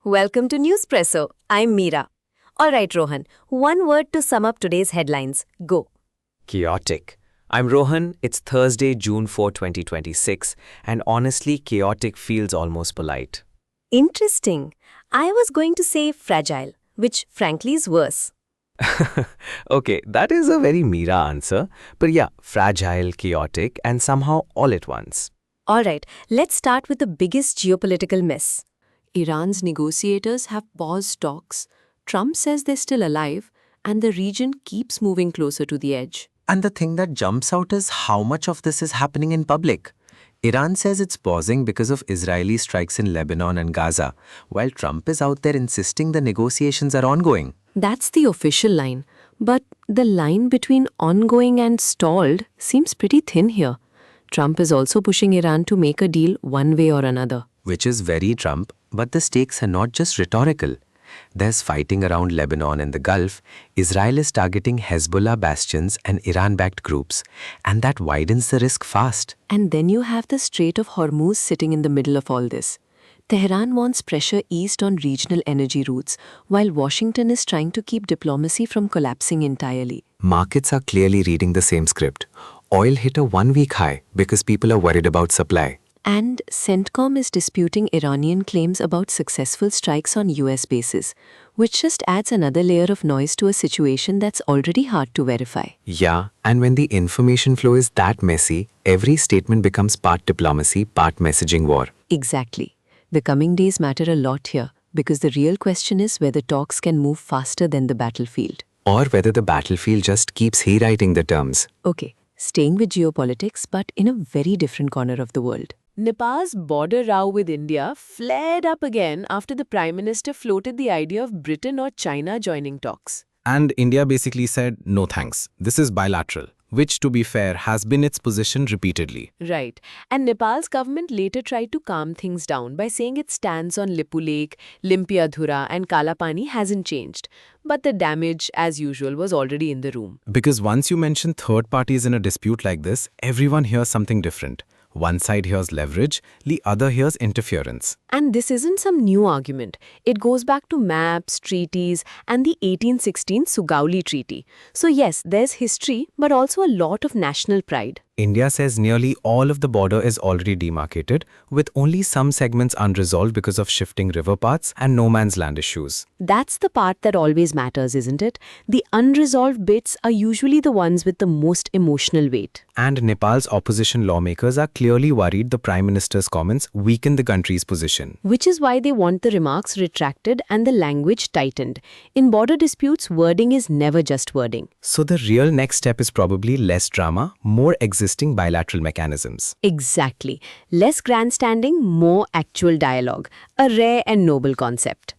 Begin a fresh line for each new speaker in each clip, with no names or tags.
Welcome to Newspresso. I'm Meera. Alright, Rohan, one word to sum up today's headlines. Go.
Chaotic. I'm Rohan. It's Thursday, June 4, 2026, and honestly, chaotic feels almost polite.
Interesting. I was going to say fragile, which frankly is worse.
Okay, that is a very Meera answer, but yeah, fragile, chaotic, and somehow all at once.
Alright, let's start with the biggest geopolitical mess.
Iran's negotiators have paused talks. Trump says they're still alive, and the region keeps moving closer to the edge.
And the thing that jumps out is how much of this is happening in public. Iran says it's pausing because of Israeli strikes in Lebanon and Gaza, while Trump is out there insisting the negotiations are ongoing.
That's the official line. But the line between ongoing and stalled seems pretty thin here. Trump is also pushing Iran to make a deal one way or another.
Which is very Trump, but the stakes are not just rhetorical. There's fighting around Lebanon and the Gulf, Israel is targeting Hezbollah bastions and Iran-backed groups, and that widens the risk fast.
And then you have the Strait of Hormuz sitting in the middle of all this. Tehran wants pressure eased on regional energy routes, while Washington is trying to keep diplomacy from collapsing entirely.
Markets are clearly reading the same script. Oil hit a one-week high because people are worried about supply.
And CENTCOM is disputing Iranian claims about successful strikes on US bases, which just adds another layer of noise to a situation that's already hard to verify.
Yeah, and when the information flow is that messy, every statement becomes part diplomacy, part messaging war.
Exactly. The coming days matter a lot here, because the real question is whether talks can move faster than the battlefield.
Or whether the battlefield just keeps rewriting the terms.
Okay, staying with geopolitics, but in a very different corner of the world. Nepal's border row with India flared up again after the Prime Minister floated the idea of Britain or China joining talks.
And India basically said, no thanks, this is bilateral, which to be fair has been its position repeatedly.
Right. And Nepal's government later tried to calm things down by saying its stance on Lipu Lake, Limpiadhura and Kalapani hasn't changed. But the damage, as usual, was already in the room.
Because once you mention third parties in a dispute like this, everyone hears something different. One side hears leverage, the other hears interference.
And this isn't some new argument. It goes back to maps, treaties, and the 1816 Sugauli Treaty. So yes, there's history, but also a lot of national pride.
India says nearly all of the border is already demarcated, with only some segments unresolved because of shifting river paths and no man's land issues.
That's the part that always matters, isn't it? The unresolved bits are usually the ones with the most emotional weight.
And Nepal's opposition lawmakers are clearly worried the Prime Minister's comments weaken the country's position.
Which is why they want the remarks retracted and the language tightened. In border disputes, wording is never just wording.
So the real next step is probably less drama, more existing bilateral mechanisms.
Exactly. Less grandstanding, more actual dialogue. A rare and noble concept.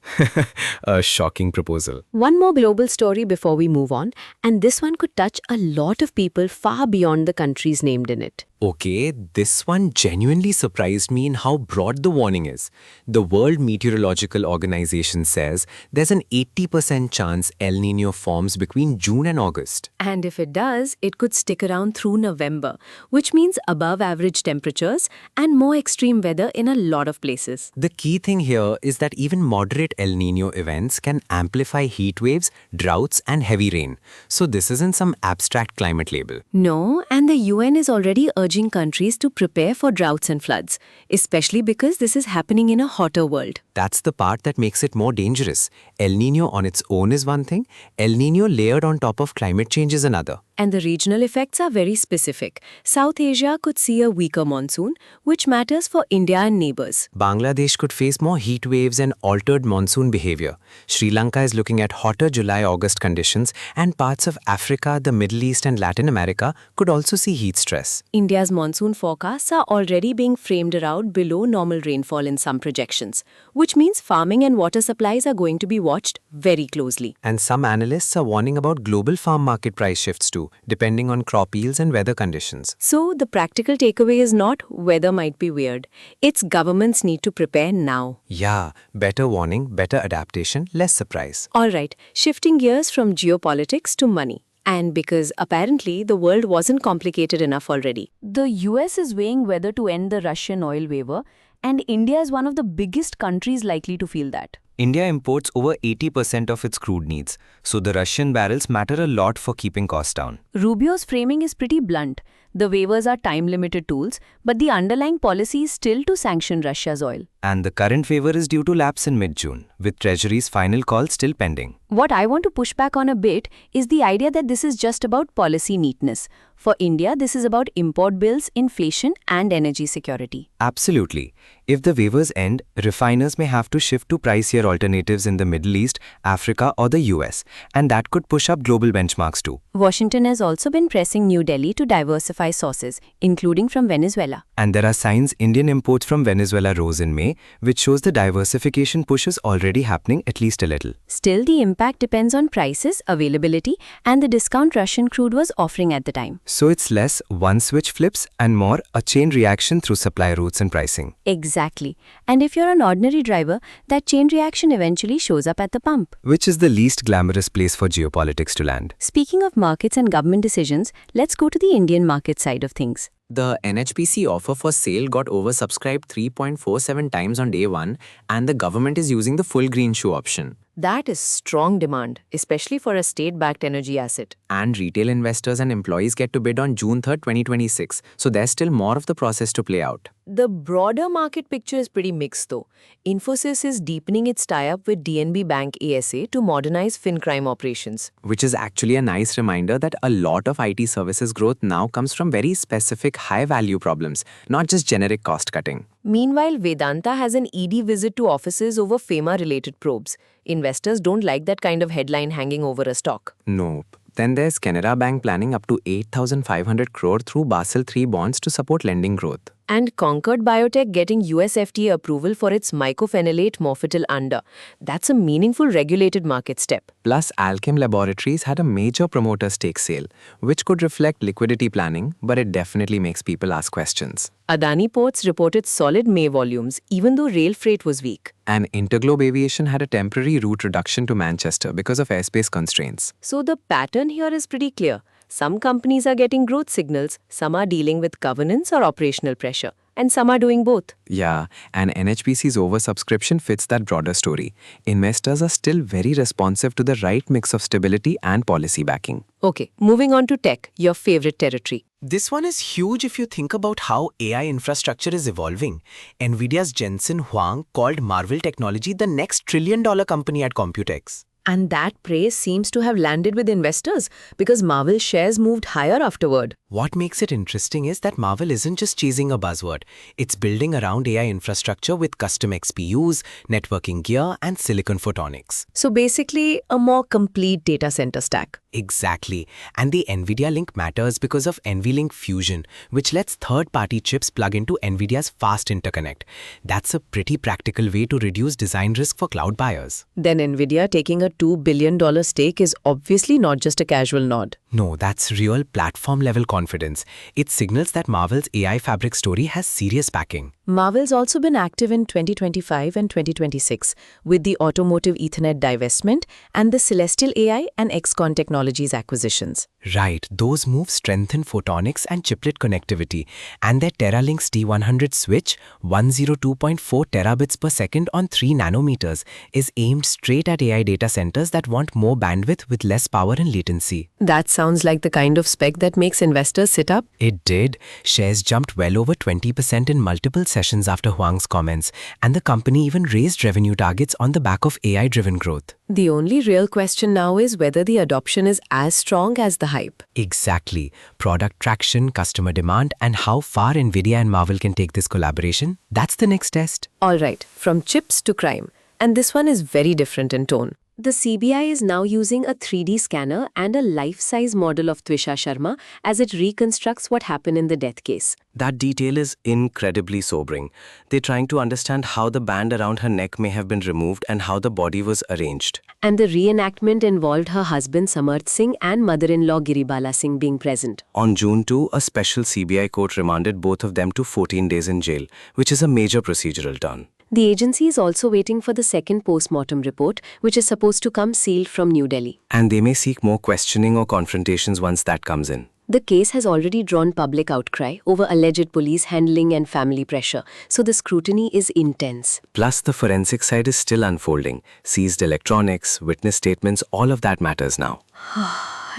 A shocking proposal.
One more global story before we move on, and this one could touch a lot of people far beyond the countries named in it.
Okay, this one genuinely surprised me in how broad the warning is. The World Meteorological Organization says there's an 80% chance El Niño forms between June and August.
And if it does, it could stick around through November, which means above average temperatures and more extreme weather in a lot of places.
The key thing here is that even moderate El Niño events can amplify heat waves, droughts, and heavy rain. So this isn't some abstract climate label.
No, and the UN is already urging countries to prepare for droughts and floods, especially because this is happening in a hotter world.
That's the part that makes it more dangerous. El Niño on its own is one thing, El Niño layered on top of climate change is another.
And the regional effects are very specific. South Asia could see a weaker monsoon, which matters for India and neighbors.
Bangladesh could face more heat waves and altered monsoon behavior. Sri Lanka is looking at hotter July-August conditions, and parts of Africa, the Middle East and Latin America could also see heat stress.
India's monsoon forecasts are already being framed around below normal rainfall in some projections, which means farming and water supplies are going to be watched very closely.
And some analysts are warning about global farm market price shifts too, depending on crop yields and weather conditions.
So the practical takeaway is not weather might be weird. It's governments need to prepare now.
Yeah, better warning, better adaptation, less surprise.
All right, shifting gears from geopolitics to money. And because apparently the world wasn't complicated enough already.
The US is weighing whether to end the Russian oil waiver, and India is one of the biggest countries likely to feel that.
India imports over 80% of its crude needs, so the Russian barrels matter a lot for keeping costs down.
Rubio's framing is pretty blunt. The waivers are time-limited tools, but the underlying policy is still to sanction Russia's oil.
And the current waiver is due to lapse in mid-June, with Treasury's final call still pending.
What I want to push back on a bit is the idea that this is just about policy neatness. For India, this is about import bills, inflation, and energy security.
Absolutely. If the waivers end, refiners may have to shift to pricier alternatives in the Middle East, Africa, or the US, and that could push up global benchmarks too.
Washington has also been pressing New Delhi to diversify sources, including from Venezuela.
And there are signs Indian imports from Venezuela rose in May, which shows the diversification push is already happening at least a little.
Still, the impact depends on prices, availability, and the discount Russian crude was offering at the time.
So it's less one switch flips and more a chain reaction through supply routes and pricing.
Exactly. And if you're an ordinary driver, that chain reaction eventually shows up at the pump.
Which is the least glamorous place for geopolitics to land.
Speaking of markets and government decisions, let's go to the Indian market side of things.
The NHPC offer for sale got oversubscribed 3.47 times on day one, and the government is using the full green shoe option.
That is strong demand, especially for a state-backed energy asset.
And retail investors and employees get to bid on June 3rd, 2026, so there's still more of the process to play out.
The broader market picture is pretty mixed though. Infosys is deepening its tie-up with DNB Bank ASA to modernize FinCrime operations.
Which is actually a nice reminder that a lot of IT services growth now comes from very specific high-value problems, not just generic cost-cutting.
Meanwhile, Vedanta has an ED visit to offices over FEMA-related probes. Investors don't like that kind of headline hanging over a stock.
Nope. Then there's Canara Bank planning up to 8,500 crore through Basel III bonds to support lending growth.
And Concord Biotech getting US FDA approval for its mycophenolate mofetil under. That's a meaningful regulated market step.
Plus, Alchem Laboratories had a major promoter stake sale, which could reflect liquidity planning, but it definitely makes people ask questions.
Adani Ports reported solid May volumes, even though rail freight was weak.
And Interglobe Aviation had a temporary route reduction to Manchester because of airspace constraints.
So the pattern here is pretty clear. Some companies are getting growth signals, some are dealing with governance or operational pressure, and some are doing both.
Yeah, and NHPC's oversubscription fits that broader story. Investors are still very responsive to the right mix of stability and policy backing.
Okay, moving on to tech, your favorite territory.
This one is huge if you think about how AI infrastructure is evolving. Nvidia's Jensen Huang called Marvell Technology the next trillion-dollar company at Computex.
And that praise seems to have landed with investors because Marvell shares moved higher afterward.
What makes it interesting is that Marvell isn't just chasing a buzzword. It's building around AI infrastructure with custom XPUs, networking gear, and silicon photonics.
So basically, a more complete data center stack.
Exactly. And the Nvidia link matters because of NVLink Fusion, which lets third-party chips plug into Nvidia's fast interconnect. That's a pretty practical way to reduce design risk for cloud buyers.
Then Nvidia taking a $2 billion stake is obviously not just a casual nod.
No, that's real platform-level confidence. It signals that Marvell's AI fabric story has serious backing.
Marvell's also been active in 2025 and 2026 with the automotive Ethernet divestment and the Celestial AI and XCon Technologies acquisitions.
Right, those moves strengthen photonics and chiplet connectivity, and their Teralink's T100 switch, 102.4 terabits per second on 3 nanometers, is aimed straight at AI data centers that want more bandwidth with less power and latency.
That sounds like the kind of spec that makes investors sit up.
It did. Shares jumped well over 20% in multiple sessions after Huang's comments, and the company even raised revenue targets on the back of AI-driven growth.
The only real question now is whether the adoption is as strong as the hype.
Exactly. Product traction, customer demand, and how far Nvidia and Marvell can take this collaboration, that's the next test.
All right, from chips to crime. And this one is very different in tone. The CBI is now using a 3D scanner and a life-size model of Twisha Sharma as it reconstructs what happened in the death case.
That detail is incredibly sobering. They're trying to understand how the band around her neck may have been removed and how the body was arranged.
And the reenactment involved her husband Samarth Singh and mother-in-law Giribala Singh being present.
On June 2, a special CBI court remanded both of them to 14 days in jail, which is a major procedural turn.
The agency is also waiting for the second post-mortem report, which is supposed to come sealed from New Delhi.
And they may seek more questioning or confrontations once that comes in.
The case has already drawn public outcry over alleged police handling and family pressure, so the scrutiny is intense.
Plus, the forensic side is still unfolding. Seized electronics, witness statements, all of that matters now.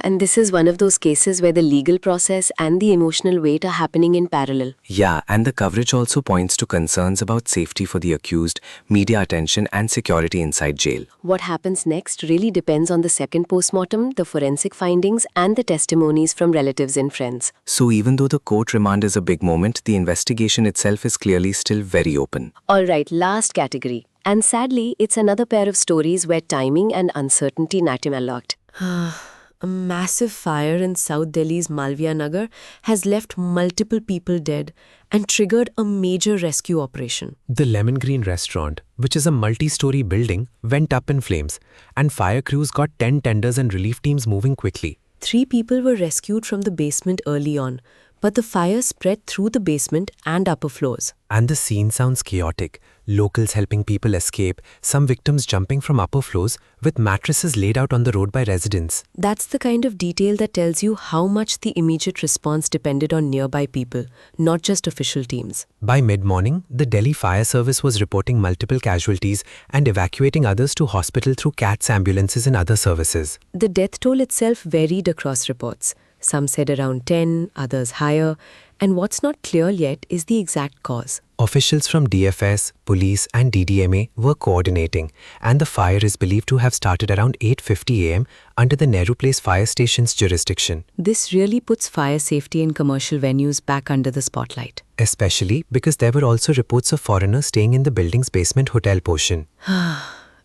And this is one of those cases where the legal process and the emotional weight are happening in parallel.
Yeah, and the coverage also points to concerns about safety for the accused, media attention, and security inside jail.
What happens next really depends on the second postmortem, the forensic findings, and the testimonies from relatives and friends.
So even though the court remand is a big moment, the investigation itself is clearly still very open.
Alright, last category. And sadly, it's another pair of stories where timing and uncertainty locked. A massive fire in South Delhi's Malviya Nagar has left multiple people dead and triggered a major rescue operation.
The Lemon Green restaurant, which is a multi-story building, went up in flames, and fire crews got 10 tenders and relief teams moving quickly.
3 people were rescued from the basement early on, but the fire spread through the basement and upper floors.
And the scene sounds chaotic. Locals helping people escape, some victims jumping from upper floors, with mattresses laid out on the road by residents.
That's the kind of detail that tells you how much the immediate response depended on nearby people, not just official teams.
By mid-morning, the Delhi Fire Service was reporting multiple casualties and evacuating others to hospital through CATS ambulances and other services.
The death toll itself varied across reports. Some said around 10, others higher, and what's not clear yet is the exact cause.
Officials from DFS, police and DDMA were coordinating, and the fire is believed to have started around 8:50 am under the Nehru Place Fire Station's jurisdiction.
This really puts fire safety in commercial venues back under the spotlight.
Especially because there were also reports of foreigners staying in the building's basement hotel portion.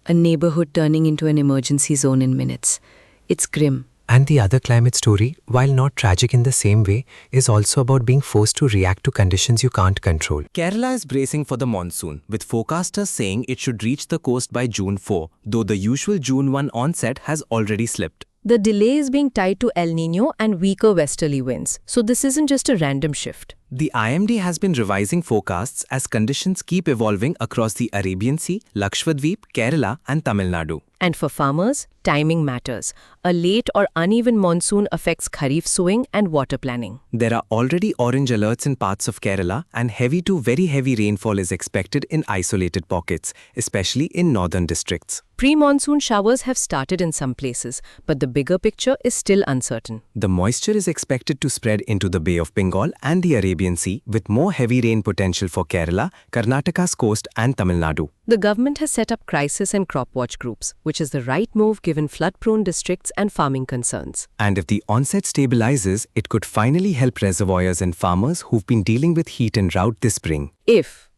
A neighborhood turning into an emergency zone in minutes. It's grim.
And the other climate story, while not tragic in the same way, is also about being forced to react to conditions you can't control.
Kerala is bracing for the monsoon, with forecasters saying it should reach the coast by June 4, though the usual June 1 onset has already slipped.
The delay is being tied to El Niño and weaker westerly winds, so this isn't just a random shift.
The IMD has been revising forecasts as conditions keep evolving across the Arabian Sea, Lakshadweep, Kerala and Tamil Nadu.
And for farmers, timing matters. A late or uneven monsoon affects kharif sowing and water planning.
There are already orange alerts in parts of Kerala, and heavy to very heavy rainfall is expected in isolated pockets, especially in northern districts.
Pre-monsoon showers have started in some places, but the bigger picture is still uncertain.
The moisture is expected to spread into the Bay of Bengal and the Arabian Sea, with more heavy rain potential for Kerala, Karnataka's coast and Tamil Nadu.
The government has set up crisis and crop watch groups, which is the right move given flood-prone districts and farming concerns.
And if the onset stabilizes, it could finally help reservoirs and farmers who've been dealing with heat and drought this spring.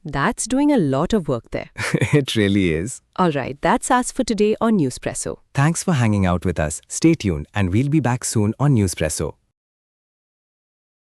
That's doing a lot of work there.
It really is.
Alright, that's us for today on Newspresso.
Thanks for hanging out with us. Stay tuned and we'll be back soon on Newspresso.